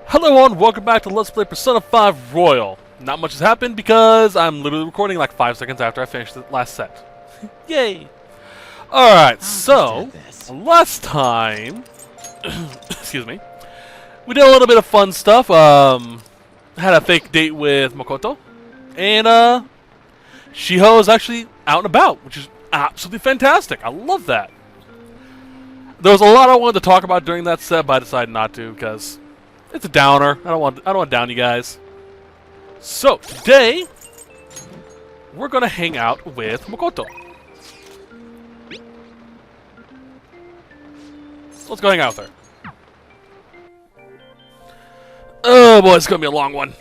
Hello and welcome back to Let's Play Persona 5 Royal. Not much has happened because I'm literally recording like 5 seconds after I finished the last set. Yay! Alright, so, last time, excuse me, we did a little bit of fun stuff. Had a fake date with Makoto, and Shiho is actually out and about, which is absolutely fantastic. I love that. There was a lot I wanted to talk about during that set, but I decided not to because it's a downer. I don't want to down you guys. So today we're gonna hang out with Makoto. Let's go hang out with her. Oh boy, it's gonna be a long one.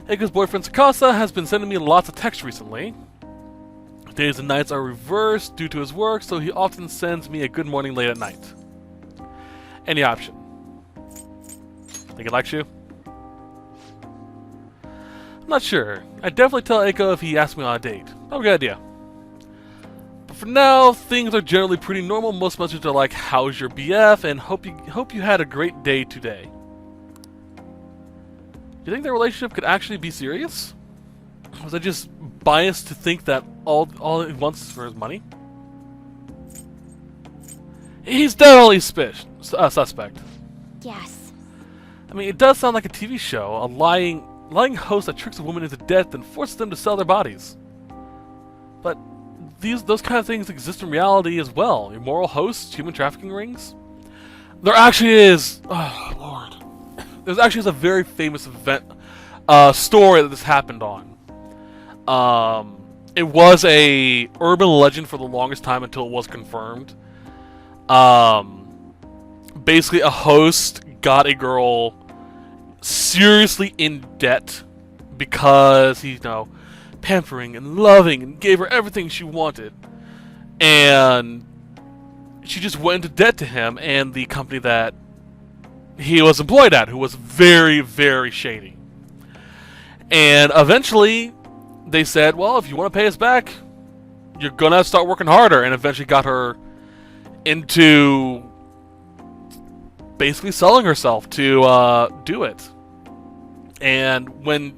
Eiko's boyfriend Sakasa has been sending me lots of texts recently. Days and nights are reversed due to his work, so he often sends me a good morning late at night. Any option. Think he likes you? I'm not sure. I'd definitely tell Eiko if he asked me on a date. Probably a good idea. But for now, things are generally pretty normal. Most messages are like, "How's your BF?" and "Hope you had a great day today." Do you think their relationship could actually be serious? Was I just biased to think that all he wants is for his money? He's definitely suspect. Yes. I mean, it does sound like a TV show, a lying host that tricks a woman into death and forces them to sell their bodies. But those kind of things exist in reality as well. Immoral hosts, human trafficking rings. There actually is. Oh Lord. There's actually a very famous story that this happened on. It was a urban legend for the longest time until it was confirmed. Basically a host got a girl seriously in debt because he's, pampering and loving and gave her everything she wanted. And she just went into debt to him and the company that he was employed at, who was very, very shady. And eventually they said, well, if you want to pay us back, you're going to start working harder, and eventually got her into basically selling herself to do it. And when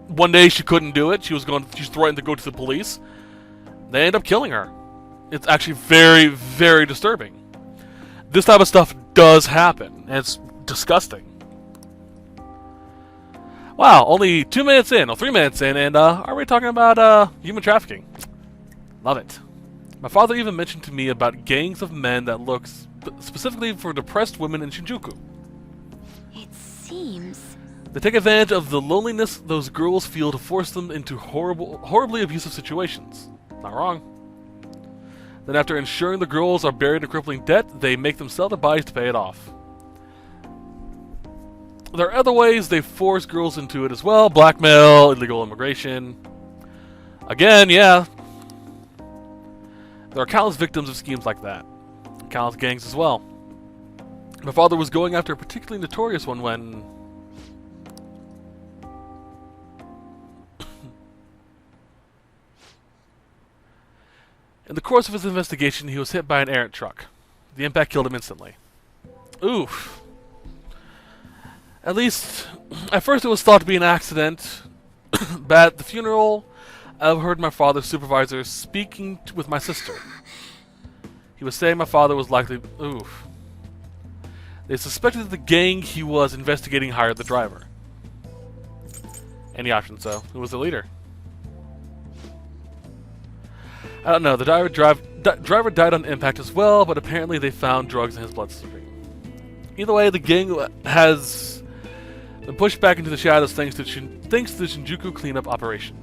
one day she couldn't do it, she's threatened to go to the police. They end up killing her. It's actually very, very disturbing. This type of stuff does happen, and it's disgusting. Wow, only 2 minutes in, or 3 minutes in, and already talking about human trafficking. Love it. My father even mentioned to me about gangs of men that look specifically for depressed women in Shinjuku. It seems... They take advantage of the loneliness those girls feel to force them into horribly abusive situations. Not wrong. Then after ensuring the girls are buried in crippling debt, they make them sell their bodies to pay it off. There are other ways they force girls into it as well. Blackmail, illegal immigration. Again, yeah. There are countless victims of schemes like that. Countless gangs as well. My father was going after a particularly notorious one when... In the course of his investigation, he was hit by an errant truck. The impact killed him instantly. Oof. At least, at first it was thought to be an accident, but at the funeral, I overheard my father's supervisor speaking with my sister. He was saying my father was likely... Oof. They suspected that the gang he was investigating hired the driver. Any option, so. Who was the leader? I don't know. The driver died on impact as well, but apparently they found drugs in his bloodstream. Either way, the gang has been pushed back into the shadows thanks to the Shinjuku cleanup operation.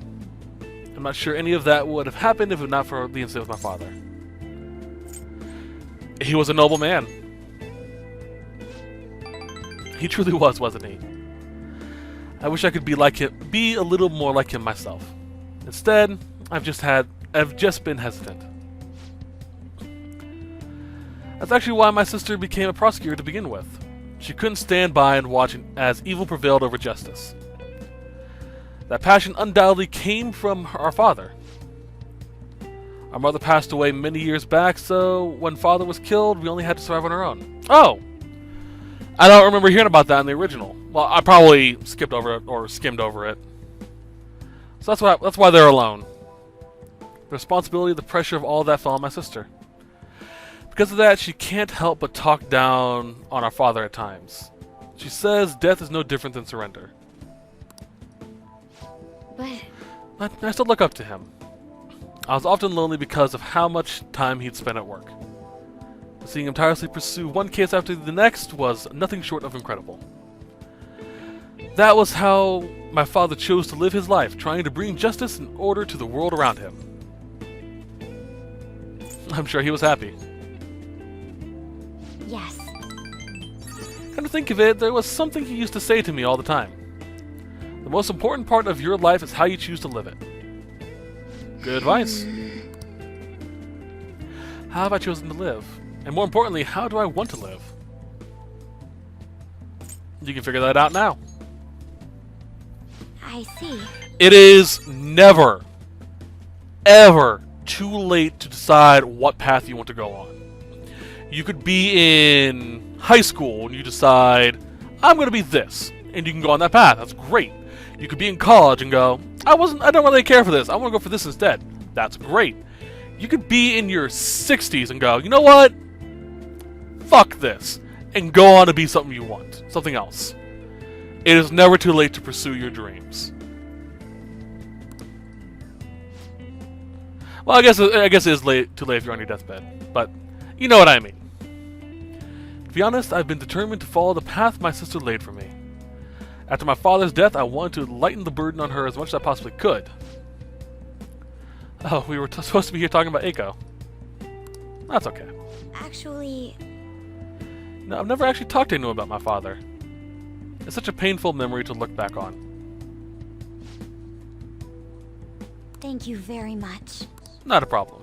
I'm not sure any of that would have happened if it were not for the incident with my father. He was a noble man. He truly was, wasn't he? I wish I could be like him, be a little more like him myself. Instead, I've just been hesitant. That's actually why my sister became a prosecutor to begin with. She couldn't stand by and watch as evil prevailed over justice. That passion undoubtedly came from our father. Our mother passed away many years back, so when father was killed, we only had to survive on our own. Oh! I don't remember hearing about that in the original. Well, I probably skipped over it or skimmed over it. So that's why they're alone. The responsibility, the pressure of all that fell on my sister. Because of that, she can't help but talk down on our father at times. She says death is no different than surrender. But I still look up to him. I was often lonely because of how much time he'd spent at work. Seeing him tirelessly pursue one case after the next was nothing short of incredible. That was how my father chose to live his life, trying to bring justice and order to the world around him. I'm sure he was happy. yes. Come to think of it, there was something he used to say to me all the time. The most important part of your life is how you choose to live it. Good advice. How have I chosen to live? And more importantly, how do I want to live? You can figure that out now. I see. It is never, ever too late to decide what path you want to go on. You could be in high school and you decide, I'm going to be this. And you can go on that path. That's great. You could be in college and go, I don't really care for this. I want to go for this instead. That's great. You could be in your 60s and go, you know what? Fuck this. And go on to be something you want. Something else. It is never too late to pursue your dreams. Well, I guess it is too late if you're on your deathbed. But you know what I mean. To be honest, I've been determined to follow the path my sister laid for me. After my father's death, I wanted to lighten the burden on her as much as I possibly could. Oh, we were supposed to be here talking about Eiko. That's okay. Actually, No, I've never actually talked to anyone about my father. It's such a painful memory to look back on. thank you very much. Not a problem.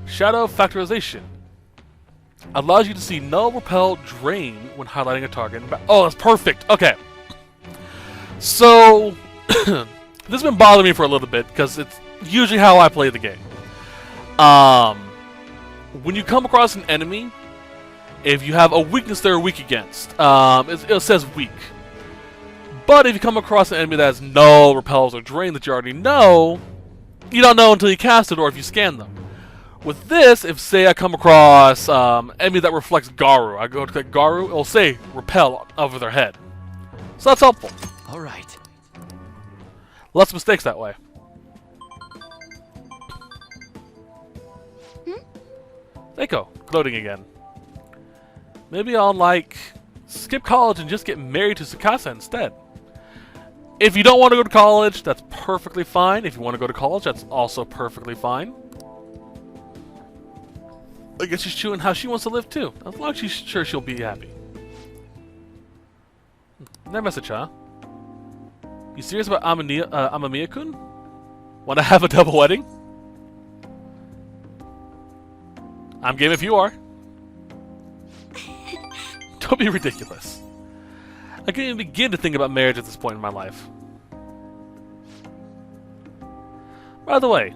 Shadow factorization allows you to see null, repel, drain when highlighting a target. Oh, that's perfect. Okay. So, this has been bothering me for a little bit because it's usually how I play the game. When you come across an enemy, if you have a weakness they're weak against, it says weak. But if you come across an enemy that has null, repels, or drain that you already know, you don't know until you cast it or if you scan them. With this, if say I come across enemy that reflects Garu, I go to click Garu, it'll say repel over their head. So that's helpful. All right. Less mistakes that way. Eiko, gloating again. Maybe I'll skip college and just get married to Tsukasa instead. If you don't want to go to college, that's perfectly fine. If you want to go to college, that's also perfectly fine. I guess she's chewing how she wants to live too. As long as she's sure she'll be happy. That message, huh? You serious about Amamiya-kun? Want to have a double wedding? I'm game if you are. Don't be ridiculous. I can't even begin to think about marriage at this point in my life. By the way,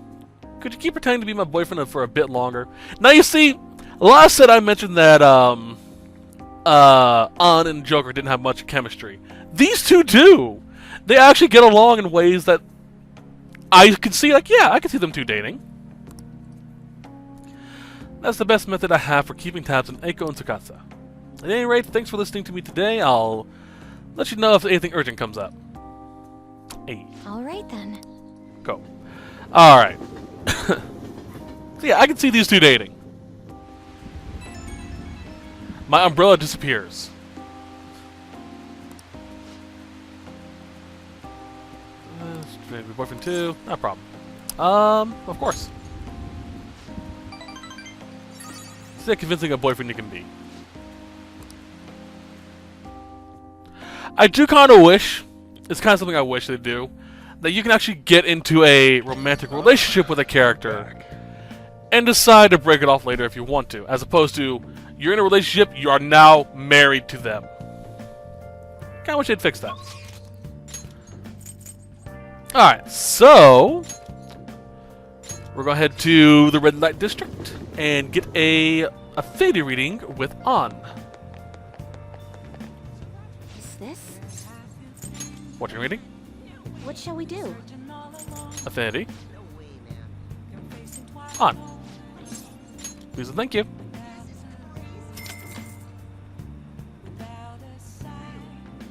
could you keep pretending to be my boyfriend for a bit longer? Now you see, last set I mentioned that An and Joker didn't have much chemistry. These two do! They actually get along in ways that I can see, yeah, I can see them two dating. That's the best method I have for keeping tabs on Eiko and Tsukasa. At any rate, thanks for listening to me today. I'll let you know if anything urgent comes up. Hey. Alright then. Go. Alright. So yeah, I can see these two dating. My umbrella disappears. Maybe boyfriend too. Not a problem. Of course. See how convincing a boyfriend you can be. I do kind of wish, it's kind of something I wish they'd do, that you can actually get into a romantic relationship with a character and decide to break it off later if you want to, as opposed to, you're in a relationship, you are now married to them. Kinda wish they'd fix that. Alright, so we're going to head to the red light district and get a affinity reading with On. Is this? What's your reading? What shall we do? Affinity. On. Please and thank you.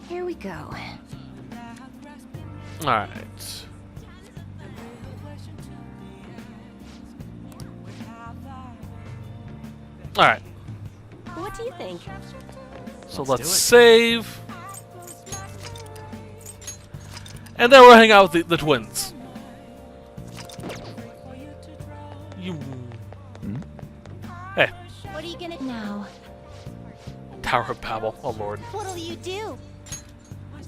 Here we go. Alright. Alright. What do you think? So Let's let's do it. save. And then we'll hang out with the twins. You. Hey, What are you gonna now? Tower of Babel. Oh lord. What'll you do?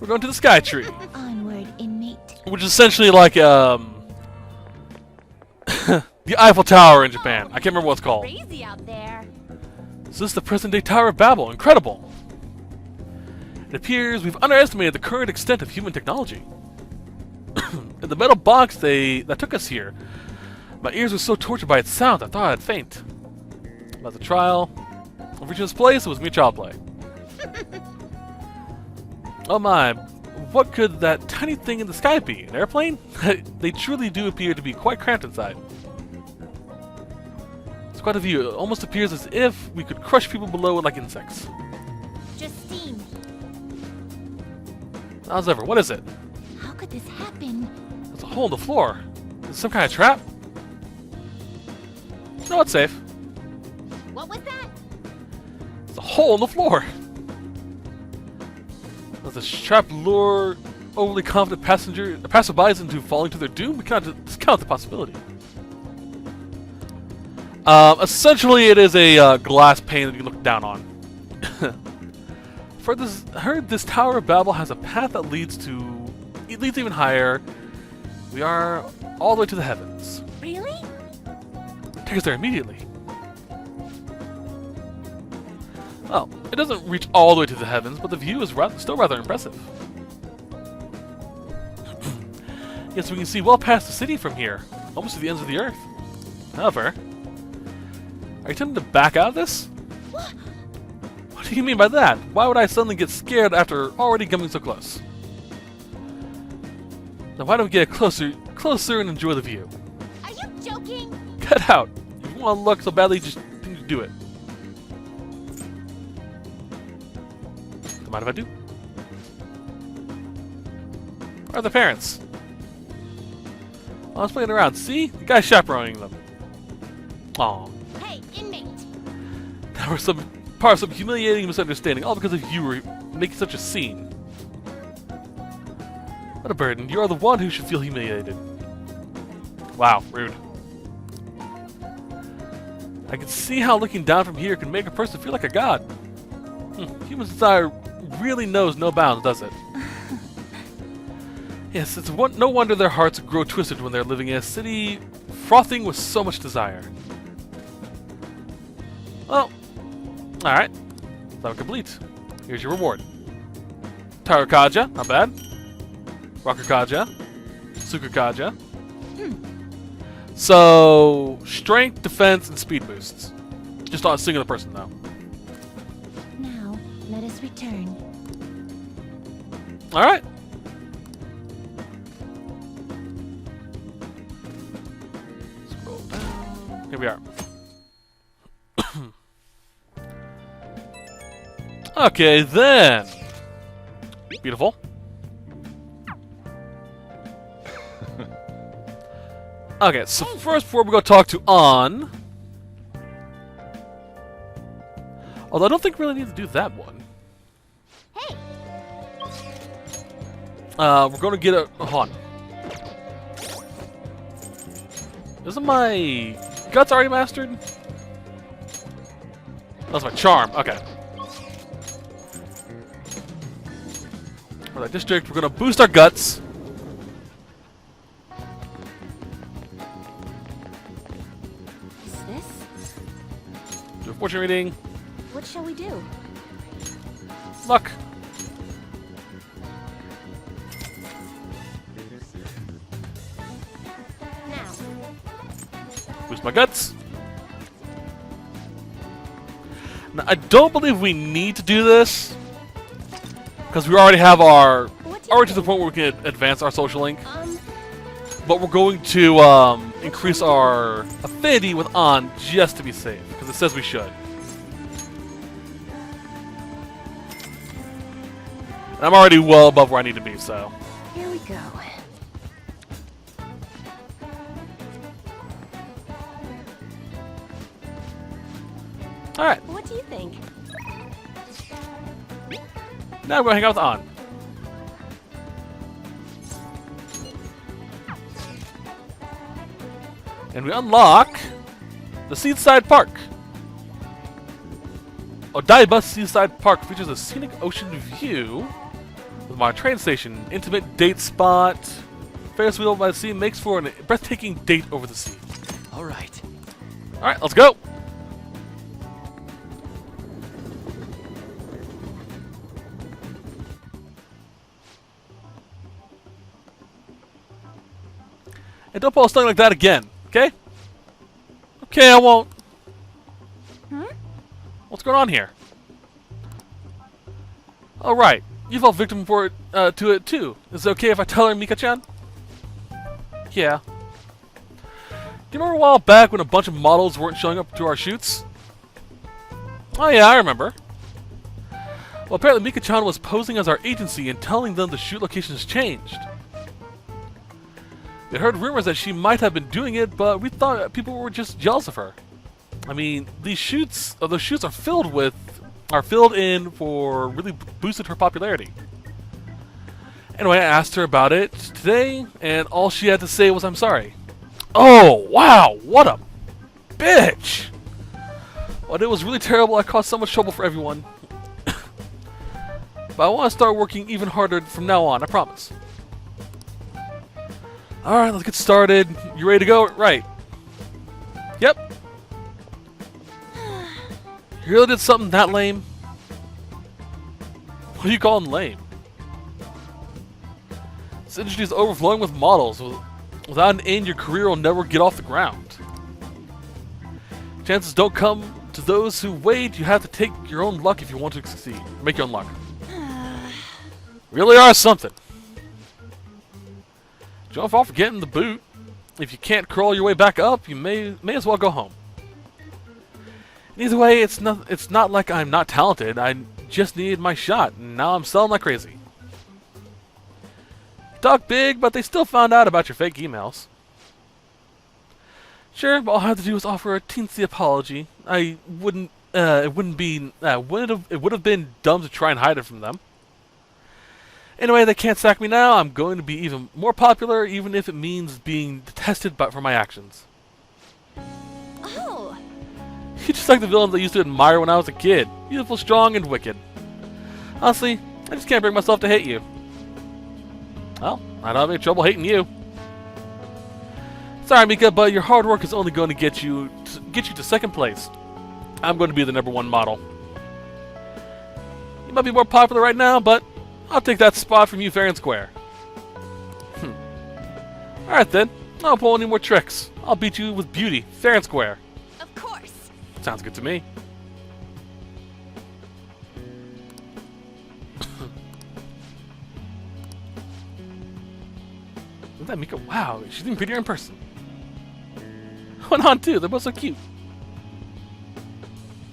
We're going to the Sky Tree, Onward, inmate. which is essentially like the Eiffel Tower in Japan. I can't remember what it's called. Crazy out there. Is this the present-day Tower of Babel? Incredible! It appears we've underestimated the current extent of human technology. In the metal box that took us here, my ears were so tortured by its sound I thought I'd faint. About the trial, on reaching this place, it was mere child play. Oh my, what could that tiny thing in the sky be? An airplane? They truly do appear to be quite cramped inside. It's quite a view. It almost appears as if we could crush people below it like insects. Justine, As ever, what is it? how could this happen? There's a hole in the floor. Is it some kind of trap? No, it's safe. What was that? There's a hole in the floor. Does this trap lure overly confident passerbys into falling to their doom? We cannot discount the possibility. Essentially, it is a glass pane that you can look down on. I heard this Tower of Babel has a path that leads even higher. We are all the way to the heavens. Really? Take us there immediately. Well, it doesn't reach all the way to the heavens, but the view is still rather impressive. Yes, we can see well past the city from here, almost to the ends of the earth. However, are you tempted to back out of this? What? What do you mean by that? Why would I suddenly get scared after already coming so close? Now why don't we get closer and enjoy the view? Are you joking? Cut out! If you want to look so badly, just do it. Don't mind if I do. Where are the parents? Oh, I was playing around. See? The guy's chaperoning them. Aw. Hey, inmate. That was part of some humiliating misunderstanding, all because of you were making such a scene. What a burden. You are the one who should feel humiliated. Wow, rude. I can see how looking down from here can make a person feel like a god. Human desire really knows no bounds, does it? Yes, it's no wonder their hearts grow twisted when they're living in a city frothing with so much desire. Well, alright. Level complete. Here's your reward. Tarakaja, not bad. Rakakaja. Sukakaja. So, strength, defense, and speed boosts. Just on a singular person, though. Now, let us return. Alright. Scroll down. Here we are. Okay, then. Beautiful. Okay, so first, before we go talk to On. Although I don't think we really need to do that one. Hey, We're going to get a hold on. Isn't my guts already mastered? That's my charm. Okay. For that district, we're going to boost our guts. is this? Do a fortune reading. What shall we do? Luck. Boost my guts. Now, I don't believe we need to do this because we already have our already to the point where we can advance our social link. But we're going to increase our affinity with on just to be safe because it says we should. And I'm already well above where I need to be, so. Here we go. Alright. What do you think? Now we're going to hang out with On. And we unlock the Seaside Park. Odaiba Seaside Park features a scenic ocean view with my train station, intimate date spot. Ferris wheel by the sea makes for a breathtaking date over the sea. All right. Alright, let's go. And don't pull a stung like that again, okay? Okay, I won't. What's going on here? Oh, right. You fell victim to it, too. Is it okay if I tell her, Mika-chan? Yeah. Do you remember a while back when a bunch of models weren't showing up to our shoots? Oh, yeah, I remember. Well, apparently Mika-chan was posing as our agency and telling them the shoot locations changed. We heard rumors that she might have been doing it, but we thought people were just jealous of her. I mean, these shoots, the shoots are filled in for really boosted her popularity. Anyway, I asked her about it today, and all she had to say was, "I'm sorry." Oh, wow, what a bitch! Well, it was really terrible. I caused so much trouble for everyone. But I want to start working even harder from now on, I promise. Alright, let's get started. You ready to go? Right. Yep. You really did something that lame? What do you call them lame? This industry is overflowing with models. Without an end, your career will never get off the ground. Chances don't come to those who wait. You have to take your own luck if you want to succeed. Make your own luck. Really are something. Don't fall for getting the boot. If you can't crawl your way back up, you may as well go home. Either way, it's not like I'm not talented. I just needed my shot, and now I'm selling like crazy. You talk big, but they still found out about your fake emails. Sure, but all I have to do is offer a teensy apology. It would have been dumb to try and hide it from them. Anyway, they can't sack me now. I'm going to be even more popular, even if it means being detested for my actions. Oh! You're just like the villains I used to admire when I was a kid. Beautiful, strong, and wicked. Honestly, I just can't bring myself to hate you. Well, I don't have any trouble hating you. Sorry, Mika, but your hard work is only going to get you to second place. I'm going to be the #1 model. You might be more popular right now, but I'll take that spot from you fair and square. Alright then, I don't pull any more tricks. I'll beat you with beauty, fair and square. Of course. Sounds good to me. Look at that Mika. Wow, she's even prettier in person. Went on too, they're both so cute.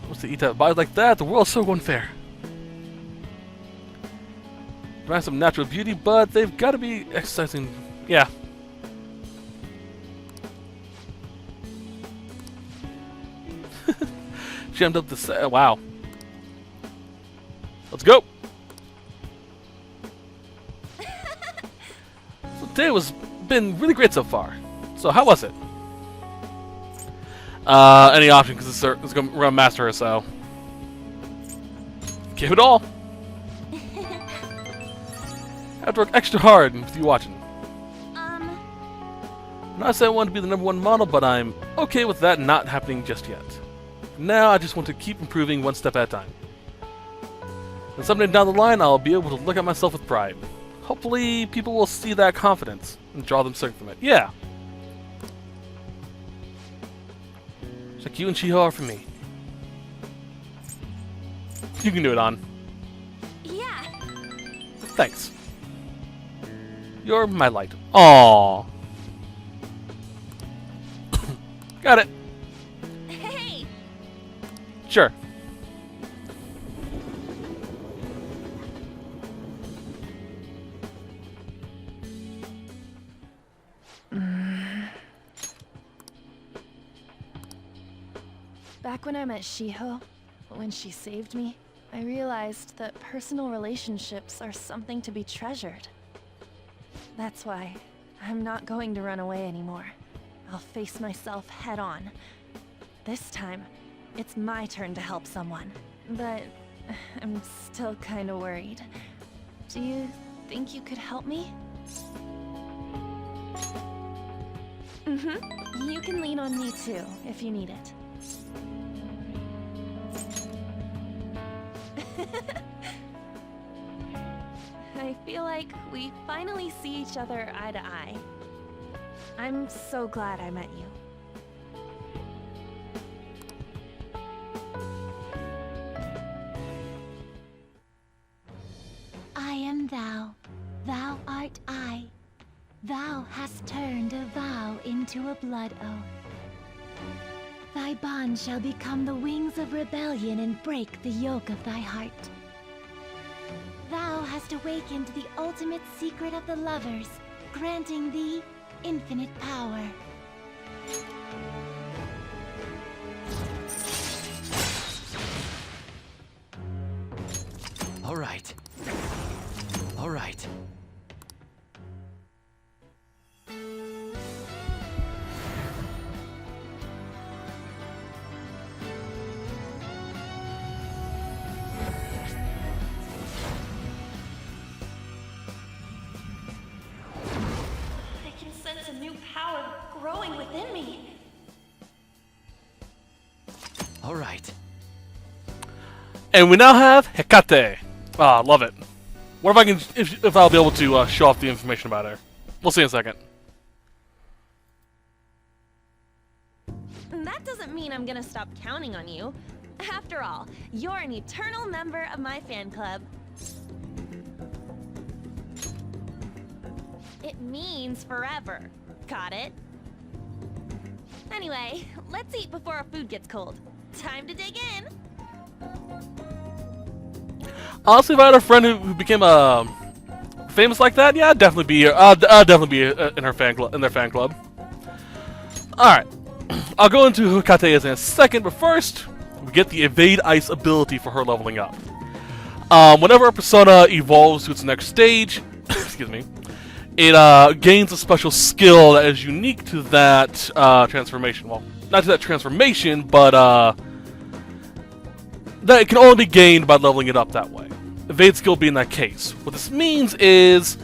Once they eat that body like that, the world's so unfair. They have some natural beauty, but they've got to be exercising. Yeah. Jammed up the wow. Let's go. So today was been really great so far. So how was it? Any option because we're gonna master her. So give it all. I have to work extra hard with you watching. I'm not saying I want to be the #1 model, but I'm okay with that not happening just yet. Now I just want to keep improving one step at a time. And someday down the line, I'll be able to look at myself with pride. Hopefully, people will see that confidence and draw themselves from it. Yeah. like you and Shiho are for me. You can do it, On. Yeah. Thanks. You're my light. Aww. Got it. Hey. Sure. Back when I met Shiho, when she saved me, I realized that personal relationships are something to be treasured. That's why I'm not going to run away anymore. I'll face myself head on. This time, it's my turn to help someone. But I'm still kind of worried. Do you think you could help me? Mm-hmm. You can lean on me too, if you need it. I feel like we finally see each other eye to eye. I'm so glad I met you. I am thou, thou art I. Thou hast turned a vow into a blood oath. Thy bond shall become the wings of rebellion and break the yoke of thy heart. Thou hast awakened the ultimate secret of the lovers, granting thee infinite power. All right. All right. I can sense a new power growing within me. All right. And we now have Hecate. Ah, love it. What if I can, if I'll be able to show off the information about her? We'll see in a second. That doesn't mean I'm gonna stop counting on you. After all, you're an eternal member of my fan club. It means forever. Got it? Anyway, let's eat before our food gets cold. Time to dig in. Honestly, if I had a friend who became famous like that, yeah, I'd definitely be I'd definitely be in her fan club, in their fan club. All right, I'll go into who Hecate is in a second, but first we get the evade ice ability for her leveling up. Whenever a persona evolves to its next stage, excuse me, it gains a special skill that is unique to that transformation. Well, not to that transformation, but that it can only be gained by leveling it up that way. Evade skill being that case. What this means is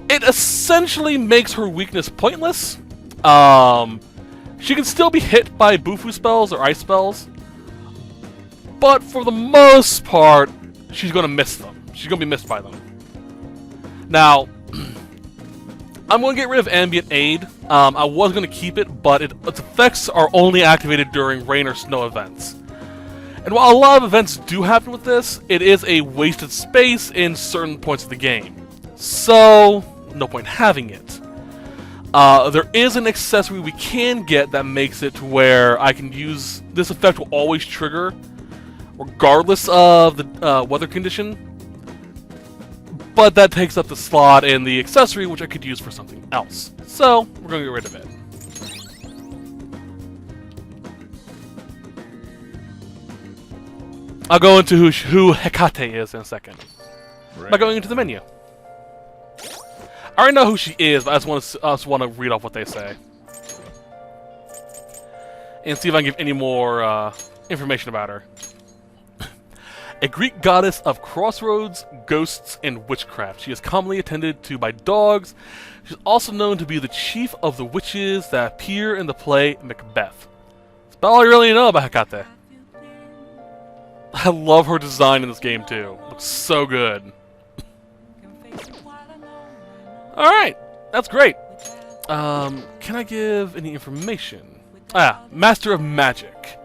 it essentially makes her weakness pointless. She can still be hit by Bufu spells or ice spells, but for the most part, she's going to miss them. She's going to be missed by them. Now, I'm going to get rid of Ambient Aid. I was going to keep it, but its effects are only activated during rain or snow events. And while a lot of events do happen with this, it is a wasted space in certain points of the game. So, no point having it. There is an accessory we can get that makes it to where I can use... This effect will always trigger, regardless of the weather condition. But that takes up the slot in the accessory, which I could use for something else. So, we're going to get rid of it. I'll go into who Hecate is in a second. By going into the menu. I already know who she is, but I just want to read off what they say. And see if I can give any more information about her. A Greek goddess of crossroads, ghosts, and witchcraft. She is commonly attended to by dogs. She's also known to be the chief of the witches that appear in the play Macbeth. That's about all I really know about Hecate. I love her design in this game too. Looks so good. Alright, that's great. Can I give any information? Master of Magic.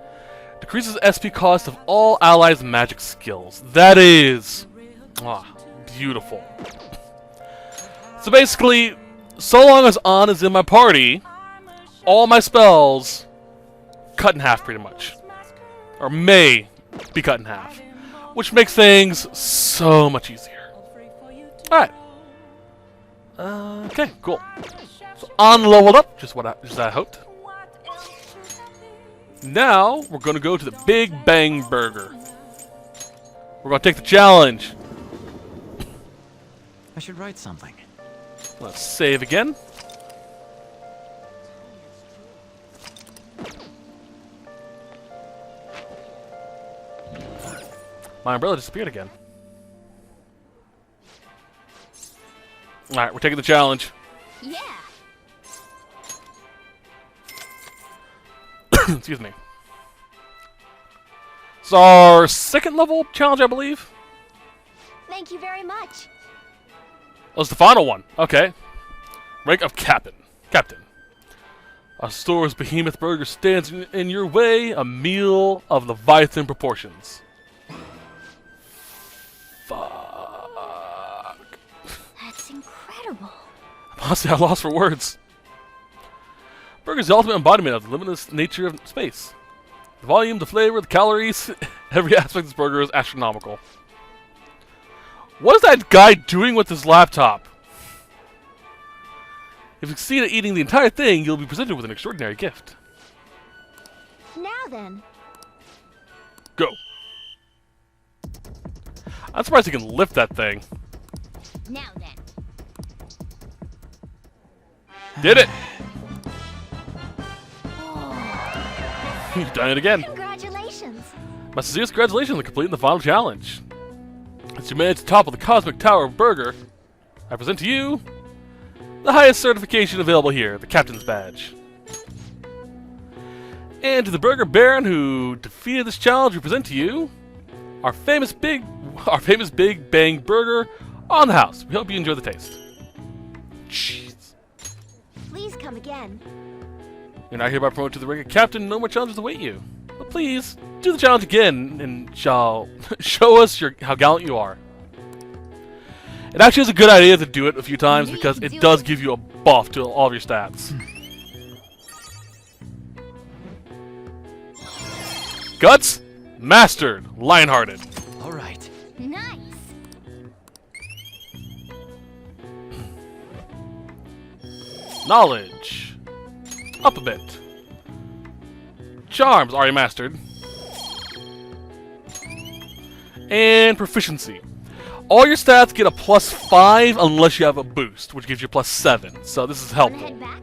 Decreases SP cost of all allies' magic skills. That is... beautiful. So basically, so long as An is in my party, all my spells cut in half pretty much. Or may be cut in half. Which makes things so much easier. Alright. Okay, cool. So An leveled up, just as I hoped. Now, we're going to go to the Big Bang Burger. We're going to take the challenge. I should write something. Let's save again. My umbrella disappeared again. Alright, we're taking the challenge. Yeah. Excuse me. It's our second level challenge, I believe. Thank you very much. Oh, it's the final one. Okay. Rank of Captain. Captain. A store's behemoth burger stands in your way. A meal of Leviathan proportions. Fuck. That's incredible. Honestly, I'm lost for words. Burger is the ultimate embodiment of the limitless nature of space. The volume, the flavor, the calories, every aspect of this burger is astronomical. What is that guy doing with his laptop? If you succeed at eating the entire thing, you'll be presented with an extraordinary gift. Now then. Go. I'm surprised he can lift that thing. Now then. Did it! Oh, You've done it again. congratulations. My sincerest congratulations on completing the final challenge. As you manage to topple the Cosmic Tower of Burger, I present to you the highest certification available here, the Captain's Badge. And to the Burger Baron who defeated this challenge, we present to you our famous Big Bang Burger on the house. We hope you enjoy the taste. Jeez. Please come again. You're not hereby promoted to the rank of Captain. No more challenges await you. But please, do the challenge again and shall show us how gallant you are. It actually is a good idea to do it a few times because it does give you a buff to all of your stats. Guts, mastered, lionhearted. All right. Nice. Knowledge, up a bit. Charms, already mastered. And proficiency. All your stats get a +5 unless you have a boost, which gives you +7. So this is Wanna helpful. head back?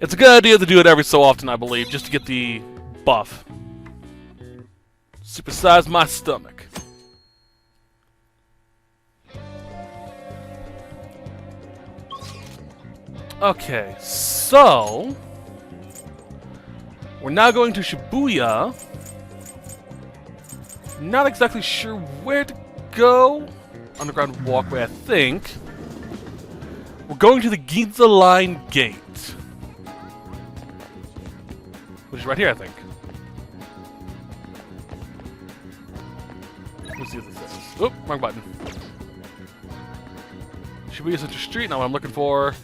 It's a good idea to do it every so often, I believe, just to get the buff. Supersize my stomach. Okay, so we're now going to Shibuya. Not exactly sure where to go. Underground walkway, I think. We're going to the Ginza Line Gate. Which is right here, I think. Let's see what this says. Oop, wrong button. Shibuya Center Street, not what I'm looking for.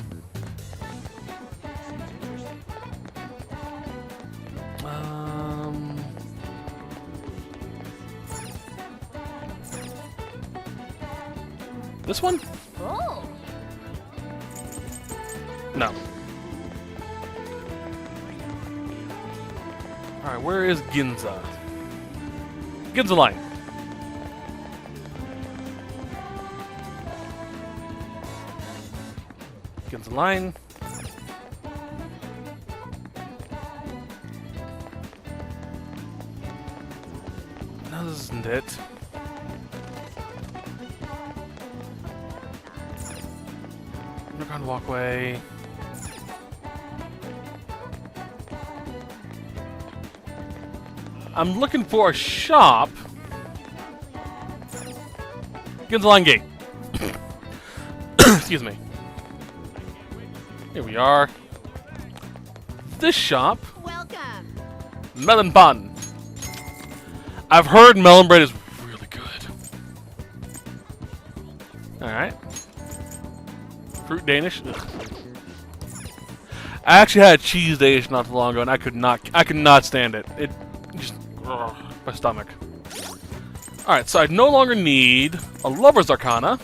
This one? Oh. No. Alright, where is Ginza? Ginza Line. Ginza Line. No, this isn't it. Underground walkway. I'm looking for a shop. Ginza Line Gate. Excuse me. Here we are. this shop. Welcome. Melon bun. I've heard melon bread is really good. Alright. Fruit Danish. Ugh. I actually had cheese Danish not too long ago, and I could not stand it. It just, ugh, my stomach. Alright, so I no longer need a Lover's Arcana.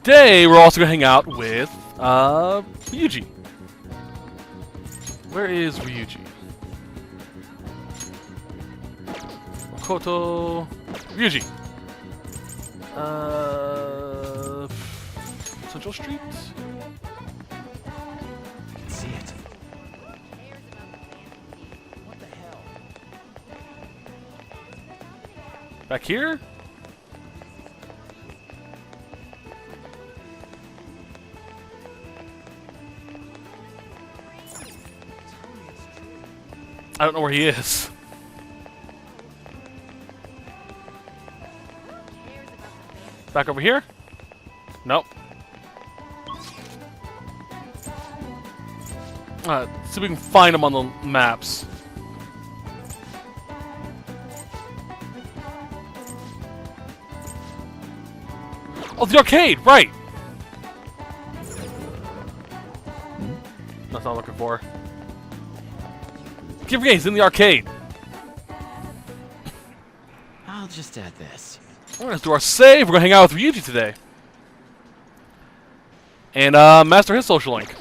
Today, we're also going to hang out with, Ryuji. Where is Ryuji? Makoto... Ryuji. Central Street? I can see it. Back here? I don't know where he is. Back over here? Nope. See if we can find him on the maps. Oh, the arcade! Right! That's what I'm looking for. Give me, he's in the arcade. I'll just add this. We're gonna do our save. We're gonna hang out with Ryuji today. And master his social link.